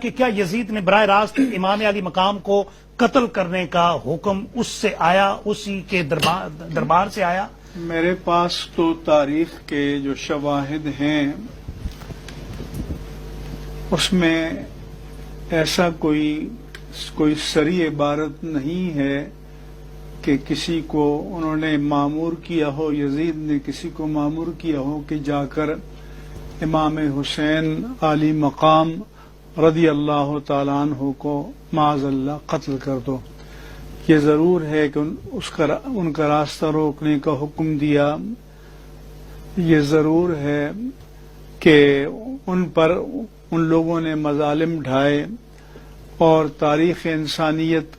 کہ کیا یزید نے براہ راست امام علی مقام کو قتل کرنے کا حکم اس سے آیا، اسی کے دربار سے آیا؟ میرے پاس تو تاریخ کے جو شواہد ہیں اس میں ایسا کوئی صریح عبارت نہیں ہے کہ کسی کو انہوں نے مامور کیا ہو، یزید نے کسی کو مامور کیا ہو کہ جا کر امام حسین علی مقام رضی اللہ تعالیٰ عنہ کو معاذ اللہ قتل کر دو۔ یہ ضرور ہے کہ ان کا راستہ روکنے کا حکم دیا، یہ ضرور ہے کہ ان پر ان لوگوں نے مظالم ڈھائے اور تاریخ انسانیت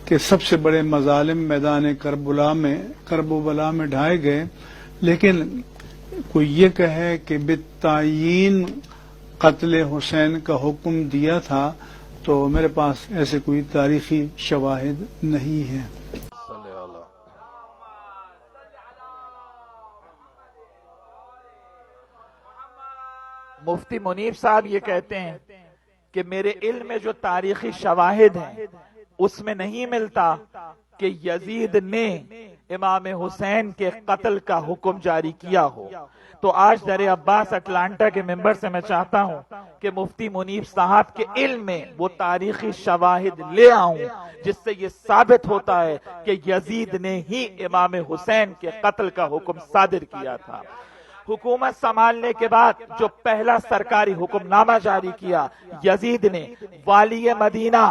کے سب سے بڑے مظالم میدان کرب و بلا میں ڈھائے گئے، لیکن کوئی یہ کہے کہ بالتعیین قتل حسین کا حکم دیا تھا تو میرے پاس ایسے کوئی تاریخی شواہد نہیں ہیں۔ مفتی منیب صاحب یہ کہتے ہیں کہ میرے علم میں جو تاریخی شواہد ہیں اس میں نہیں ملتا کہ یزید نے امام حسین کے قتل کا حکم جاری کیا ہو۔ تو آج در عباس اٹلانٹا کے ممبر سے میں چاہتا ہوں کہ مفتی منیب صاحب کے علم میں وہ تاریخی شواہد لے آؤں جس سے یہ ثابت ہوتا ہے کہ یزید نے ہی امام حسین کے قتل کا حکم صادر کیا تھا۔ حکومت سنبھالنے کے بعد جو پہلا سرکاری حکم نامہ جاری کیا، یزید نے والی مدینہ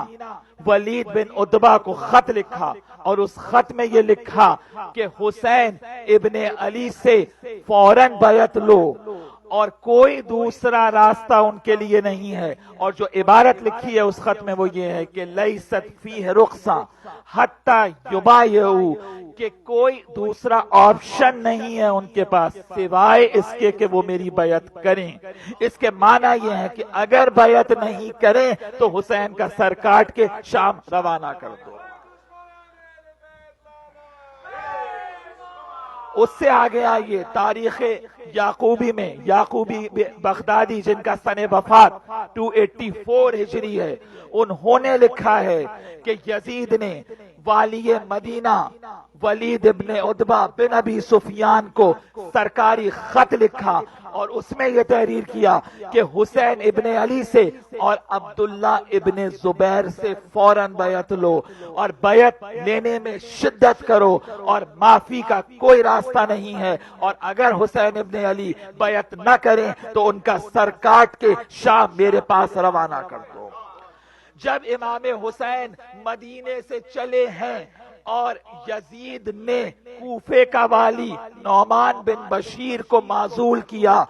ولید بن عتبہ کو خط لکھا اور اس خط میں یہ لکھا کہ حسین ابن علی سے فوراً بیعت لو اور کوئی دوسرا راستہ ان کے لیے نہیں ہے۔ اور جو عبارت لکھی ہے اس خط میں وہ یہ ہے کہ لیست فیہ رخصہ حتی یبایعوا، کہ کوئی دوسرا آپشن نہیں ہے ان کے پاس سوائے اس کے کہ وہ میری بیعت کریں۔ اس کے معنی یہ ہے کہ اگر بیعت نہیں کریں تو حسین کا سر کاٹ کے شام روانہ کر دو۔ اس سے آگے آئیے تاریخ یعقوبی میں، یعقوبی بغدادی جن کا سن وفات 284 ہجری ہے، انہوں نے لکھا ہے کہ یزید نے والی مدینہ ولید ابن عتبہ بن ابی سفیان کو سرکاری خط لکھا اور اس میں یہ تحریر کیا کہ حسین ابن علی سے اور عبداللہ ابن زبیر سے فوراً بیعت لو اور بیعت لینے میں شدت کرو اور معافی کا کوئی راستہ نہیں ہے، اور اگر حسین ابن علی بیعت نہ کریں تو ان کا سر کاٹ کے شام میرے پاس روانہ کر دو۔ جب امام حسین مدینے سے چلے ہیں اور یزید نے کوفے کا والی نعمان بن بشیر کو معزول کیا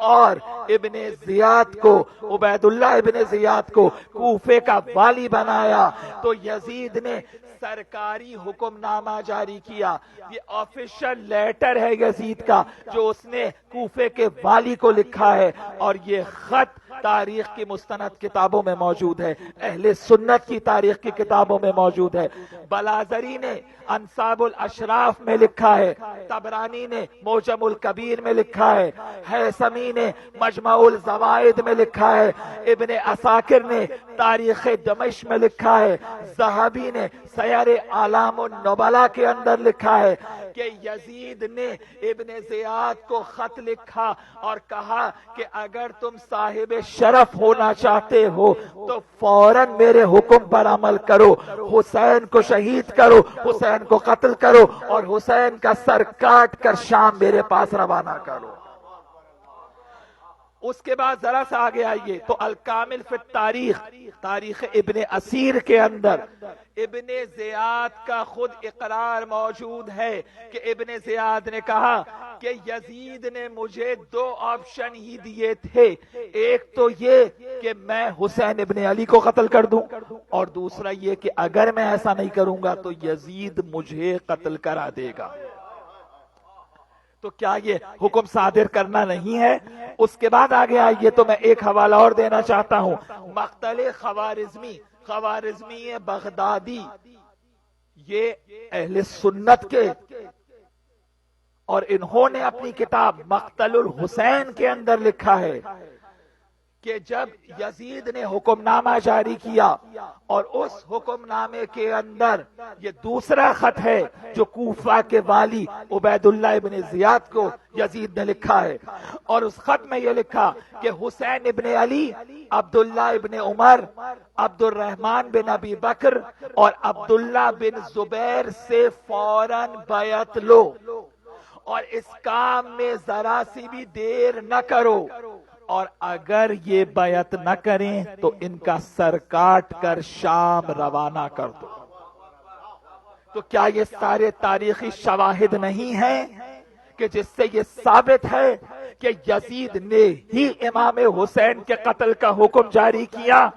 اور ابن زیاد کو، عبید اللہ ابن زیاد کو کوفے کا والی بنایا، تو یزید نے سرکاری حکم نامہ جاری کیا۔ یہ آفیشل لیٹر ہے یزید کا جو اس نے کوفے کے والی کو لکھا ہے، اور یہ خط تاریخ کی مستند کتابوں میں موجود ہے، اہل سنت کی تاریخ کی کتابوں میں موجود ہے۔ بلازری نے انصاب الاشراف میں لکھا ہے، طبرانی نے معجم الکبیر میں لکھا ہے، حیثمی نے مجمع الزوائد میں لکھا ہے، ابن عساکر نے تاریخ دمشق میں لکھا ہے، ذہبی نے سیر اعلام النبلاء کے اندر لکھا ہے کہ یزید نے ابن زیاد کو خط لکھا اور کہا کہ اگر تم صاحب شرف ہونا چاہتے ہو تو فوراً میرے حکم پر عمل کرو، حسین کو شہید کرو، حسین کو قتل کرو اور حسین کا سر کاٹ کر شام میرے پاس روانہ کرو۔ اس کے بعد ذرا سا آگے آئیے تو الکامل فی التاریخ، تاریخ ابن اسیر کے اندر ابن زیاد کا خود اقرار موجود ہے کہ ابن زیاد نے کہا کہ یزید نے مجھے دو آپشن ہی دیے تھے، ایک تو یہ کہ میں حسین ابن علی کو قتل کر دوں، اور دوسرا یہ کہ اگر میں ایسا نہیں کروں گا تو یزید مجھے قتل کرا دے گا۔ تو کیا یہ حکم صادر کرنا نہیں ہے؟ اس کے بعد آگے آئیے تو میں ایک حوالہ اور دینا چاہتا ہوں، مقتل خوارزمی بغدادی، یہ اہل سنت کے، اور انہوں نے اپنی کتاب مقتل الحسین کے اندر لکھا ہے کہ جب یزید نے حکم نامہ جاری کیا اور اس حکم نامے کے اندر یہ دوسرا خط ہے جو کوفہ کے والی عبید اللہ ابن زیاد کو یزید نے لکھا ہے، اور اس خط میں یہ لکھا کہ حسین ابن علی، عبداللہ ابن عمر، عبد الرحمن بن ابی بکر اور عبداللہ بن زبیر سے فوراً بیعت لو اور اس کام میں ذرا سی بھی دیر نہ کرو، اور اگر یہ بیعت نہ کریں تو ان کا سر کاٹ کر شام روانہ کر دو۔ تو کیا یہ سارے تاریخی شواہد نہیں ہیں کہ جس سے یہ ثابت ہے کہ یزید نے ہی امام حسین کے قتل کا حکم جاری کیا؟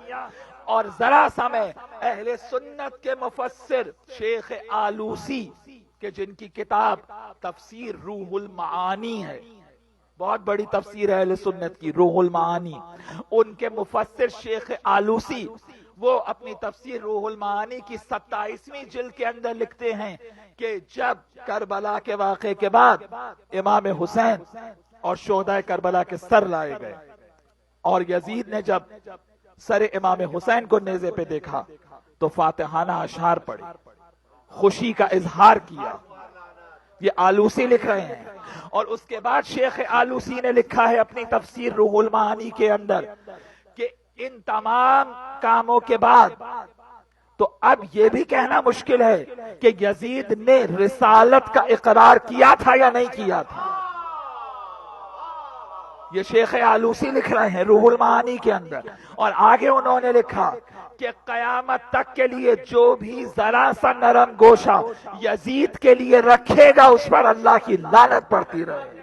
اور ذرا سا میں اہل سنت کے مفسر شیخ آلوسی کہ جن کی کتاب تفسیر روح المعانی ہے، بہت بڑی تفسیر ہے اہل سنت کی، روح المعانی، ان کے مفسر شیخ آلوسی وہ اپنی تفسیر روح المعانی کی 27ویں جلد کے اندر لکھتے ہیں کہ جب کربلا کے واقعے کے بعد امام حسین اور شہدائے کربلا کے سر لائے گئے اور یزید نے جب سر امام حسین کو نیزے پہ دیکھا تو فاتحانہ اشعار پڑھی، خوشی کا اظہار کیا۔ یہ آلوسی لکھ رہے ہیں، اور اس کے بعد شیخ آلوسی نے لکھا ہے اپنی تفسیر روح المعانی کے اندر کہ ان تمام کاموں کے بعد تو اب یہ بھی کہنا مشکل ہے کہ یزید نے رسالت کا اقرار کیا تھا یا نہیں کیا تھا۔ یہ شیخ آلوسی لکھ رہے ہیں روح المعانی کے اندر، اور آگے انہوں نے لکھا کہ قیامت تک کے لیے جو بھی ذرا سا نرم گوشہ یزید کے لیے رکھے گا اس پر اللہ کی لعنت پڑتی رہے۔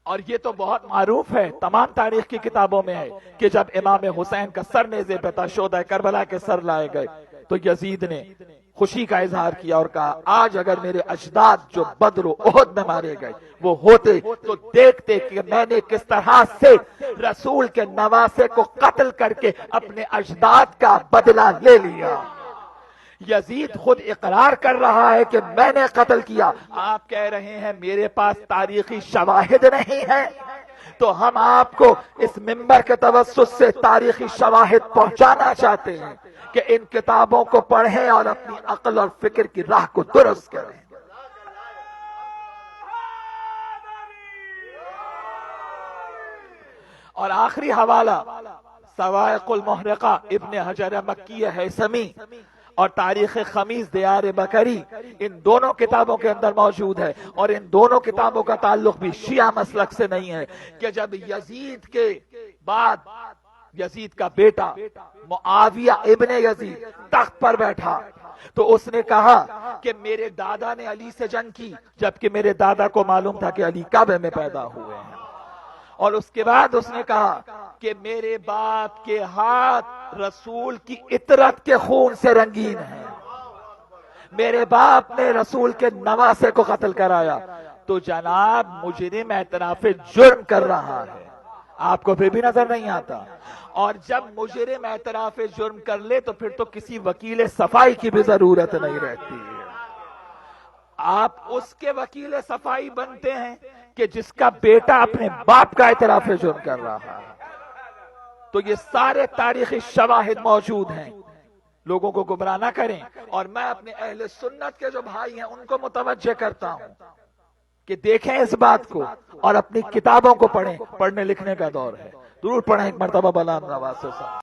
اور یہ تو بہت معروف ہے، تمام تاریخ کی کتابوں میں ہے کہ جب امام حسین کا سر نیزے پہ تھا، شہدائے کربلا کے سر لائے گئے تو یزید نے خوشی کا اظہار کیا اور کہا آج اگر میرے اجداد جو بدر و احد میں مارے گئے وہ ہوتے تو دیکھتے کہ میں نے کس طرح سے رسول کے نواسے کو قتل کر کے اپنے اجداد کا بدلہ لے لیا۔ یزید خود اقرار کر رہا ہے کہ میں نے قتل کیا، آپ کہہ رہے ہیں میرے پاس تاریخی شواہد نہیں ہے، تو ہم آپ کو اس منبر کے توسط سے تاریخی شواہد پہنچانا چاہتے ہیں کہ ان کتابوں کو پڑھیں اور اپنی عقل اور فکر کی راہ کو درست کریں۔ اور آخری حوالہ صواعق المحرقہ ابن حجر مکی ہیثمی اور تاریخ خمیس دیار بکری، ان دونوں کتابوں کے اندر موجود ہے، اور ان دونوں کتابوں کا تعلق بھی شیعہ مسلک سے نہیں ہے کہ جب یزید کے بعد یزید کا بیٹا معاویہ ابن یزید تخت پر بیٹھا تو اس نے کہا کہ میرے دادا نے علی سے جنگ کی، جبکہ میرے دادا کو معلوم تھا کہ علی کعبے میں پیدا ہوئے ہیں، اور اس کے بعد اس نے کہا کہ میرے باپ کے ہاتھ رسول کی عطرت کے خون سے رنگین ہیں، میرے باپ نے رسول کے نواسے کو قتل کرایا، تو جناب مجرم اعتراف جرم کر رہا ہے، آپ کو پھر بھی نظر نہیں آتا؟ اور جب مجرم اعتراف جرم کر لے تو پھر تو کسی وکیل صفائی کی بھی ضرورت نہیں رہتی ہے، آپ اس کے وکیل صفائی بنتے ہیں کہ جس کا بیٹا اپنے باپ کا اعتراف جرم کر رہا ہے۔ تو یہ سارے تاریخی شواہد موجود ہیں، لوگوں کو گمراہ نہ کریں، اور میں اپنے اہل سنت کے جو بھائی ہیں ان کو متوجہ کرتا ہوں کہ دیکھیں اس بات کو اور اپنی کتابوں کو پڑھیں، پڑھنے لکھنے کا دور ہے، ضرور پڑھیں ایک مرتبہ بلند آواز سے۔